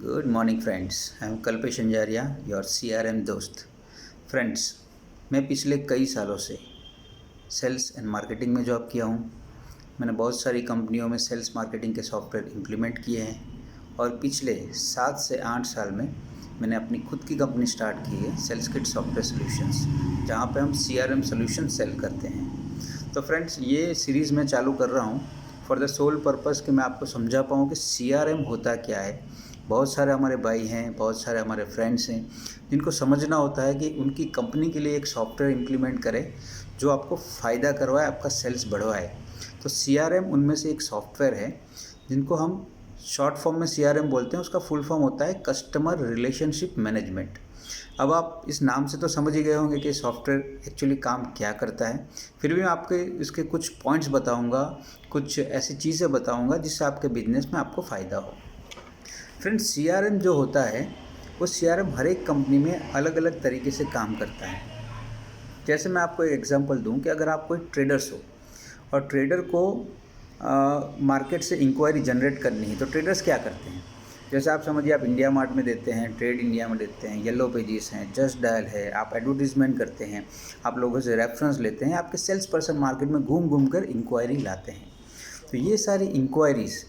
Good morning friends, I am Kalpesh Anjaria, your CRM दोस्त। Friends, मैं पिछले कई सालों से सेल्स एंड मार्केटिंग में जॉब किया हूँ। मैंने बहुत सारी कंपनियों में सेल्स मार्केटिंग के सॉफ्टवेयर इम्प्लीमेंट किए हैं और पिछले 7 से 8 साल में मैंने अपनी खुद की कंपनी स्टार्ट की है, सेल्स किट सॉफ्टवेयर सॉल्यूशंस, जहाँ पे हम CRM सॉल्यूशन सेल करते हैं। तो फ्रेंड्स, ये सीरीज़ मैं चालू कर रहा हूँ फॉर द सोल पर्पज़ कि मैं आपको समझा पाऊँ कि CRM होता क्या है। बहुत सारे हमारे भाई हैं, बहुत सारे हमारे फ्रेंड्स हैं जिनको समझना होता है कि उनकी कंपनी के लिए एक सॉफ्टवेयर इम्प्लीमेंट करें जो आपको फ़ायदा करवाए, आपका सेल्स बढ़वाए। तो CRM उनमें से एक सॉफ्टवेयर है जिनको हम शॉर्ट फॉर्म में CRM बोलते हैं। उसका फुल फॉर्म होता है कस्टमर रिलेशनशिप मैनेजमेंट। अब आप इस नाम से तो समझ ही गए होंगे कि सॉफ्टवेयर एक्चुअली काम क्या करता है। फिर भी मैं आपके इसके कुछ पॉइंट्स बताऊंगा, कुछ ऐसी चीज़ें बताऊंगा जिससे आपके बिजनेस में आपको फ़ायदा हो। फ्रेंड्स, CRM जो होता है वो CRM हर एक कंपनी में अलग अलग तरीके से काम करता है। जैसे मैं आपको एक एग्जांपल दूं कि अगर आप कोई ट्रेडर्स हो और ट्रेडर को मार्केट से इंक्वायरी जनरेट करनी है, तो ट्रेडर्स क्या करते हैं? जैसे आप समझिए, आप इंडिया मार्ट में देते हैं, ट्रेड इंडिया में देते हैं, येलो पेजेस हैं, जस्ट डायल है, आप एडवर्टीजमेंट करते हैं, आप लोगों से रेफरेंस लेते हैं, आपके सेल्स पर्सन मार्केट में घूम घूम कर इंक्वायरी लाते हैं। तो ये सारी इंक्वायरीज़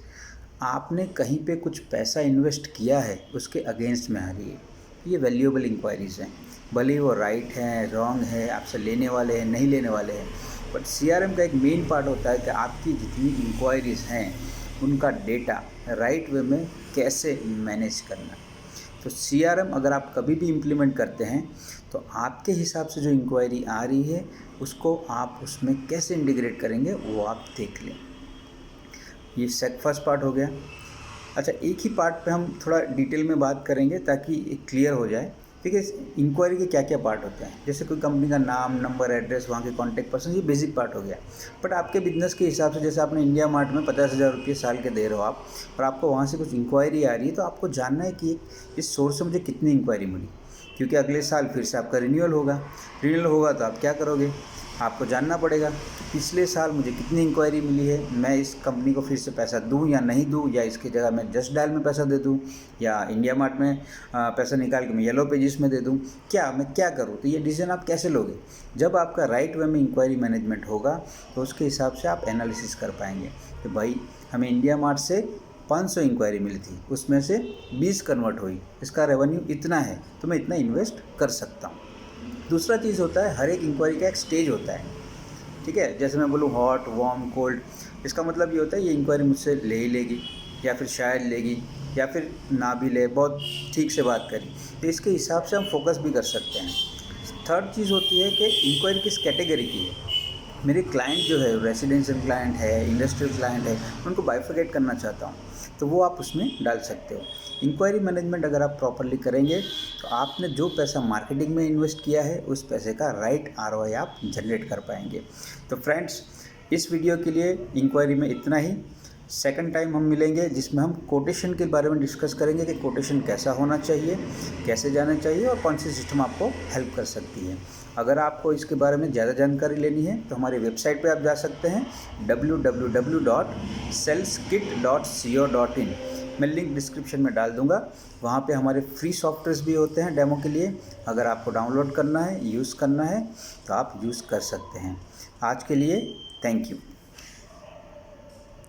आपने कहीं पे कुछ पैसा इन्वेस्ट किया है उसके अगेंस्ट में आ रही है। ये वैल्यूएबल इंक्वायरीज़ हैं, भले ही वो राइट हैं, रॉन्ग है, आपसे लेने वाले हैं, नहीं लेने वाले हैं, बट CRM का एक मेन पार्ट होता है कि आपकी जितनी इंक्वायरीज़ हैं उनका डेटा राइट वे में कैसे मैनेज करना। तो CRM अगर आप कभी भी इम्प्लीमेंट करते हैं तो आपके हिसाब से जो इंक्वायरी आ रही है उसको आप उसमें कैसे इंटीग्रेट करेंगे वो आप देख लें। ये फर्स्ट पार्ट हो गया। अच्छा, एक ही पार्ट पे हम थोड़ा डिटेल में बात करेंगे ताकि एक क्लियर हो जाए। ठीक है, इंक्वायरी के क्या क्या पार्ट होते हैं। जैसे कोई कंपनी का नाम, नंबर, एड्रेस, वहाँ के कॉन्टैक्ट पर्सन, ये बेसिक पार्ट हो गया। बट आपके बिजनेस के हिसाब से, जैसे आपने इंडिया मार्ट में 50,000 रुपये साल के दे रहे हो आप, और आपको वहाँ से कुछ इंक्वायरी आ रही है, तो आपको जानना है कि इस सोर्स से मुझे कितनी इंक्वायरी मिली, क्योंकि अगले साल फिर से आपका रिन्यूअल होगा तो आप क्या करोगे, आपको जानना पड़ेगा कि पिछले साल मुझे कितनी इंक्वायरी मिली है, मैं इस कंपनी को फिर से पैसा दूं या नहीं दूं, या इसकी जगह मैं जस्ट डायल में पैसा दे दूं, या इंडिया मार्ट में पैसा निकाल के मैं येलो पेजेस में दे दूं, मैं क्या करूं। तो ये डिसीजन आप कैसे लोगे? जब आपका राइट वे में इंक्वायरी मैनेजमेंट होगा तो उसके हिसाब से आप एनालिसिस कर पाएंगे कि भाई हमें इंडिया मार्ट से 500 इंक्वायरी मिली थी, उसमें से 20 कन्वर्ट हुई, इसका रेवेन्यू इतना है, तो मैं इतना इन्वेस्ट कर सकता हूँ। दूसरा चीज़ होता है, हर एक इंक्वायरी का एक स्टेज होता है। ठीक है, जैसे मैं बोलूँ हॉट, वार्म, कोल्ड, इसका मतलब ये होता है ये इंक्वायरी मुझसे ले ही लेगी, या फिर शायद लेगी, या फिर ना भी ले, बहुत ठीक से बात करी। तो इसके हिसाब से हम फोकस भी कर सकते हैं। थर्ड चीज़ होती है कि इंक्वायरी किस कैटेगरी की है। मेरे क्लाइंट जो है, रेजिडेंशियल क्लाइंट है, इंडस्ट्रियल क्लाइंट है, उनको बाइफरकेट करना चाहता हूँ, तो वो आप उसमें डाल सकते हो। इंक्वायरी मैनेजमेंट अगर आप प्रॉपरली करेंगे तो आपने जो पैसा मार्केटिंग में इन्वेस्ट किया है उस पैसे का राइट ROI आप जनरेट कर पाएंगे। तो फ्रेंड्स, इस वीडियो के लिए इंक्वायरी में इतना ही। सेकंड टाइम हम मिलेंगे जिसमें हम कोटेशन के बारे में डिस्कस करेंगे कि कोटेशन कैसा होना चाहिए, कैसे जाना चाहिए, और कौन सी सिस्टम आपको हेल्प कर सकती है। अगर आपको इसके बारे में ज़्यादा जानकारी लेनी है तो हमारी वेबसाइट पे आप जा सकते हैं www.saleskit.co.in। मैं लिंक डिस्क्रिप्शन में डाल दूंगा। वहाँ पे हमारे फ्री सॉफ्टवेयर्स भी होते हैं डेमो के लिए। अगर आपको डाउनलोड करना है, यूज़ करना है, तो आप यूज़ कर सकते हैं। आज के लिए थैंक यू।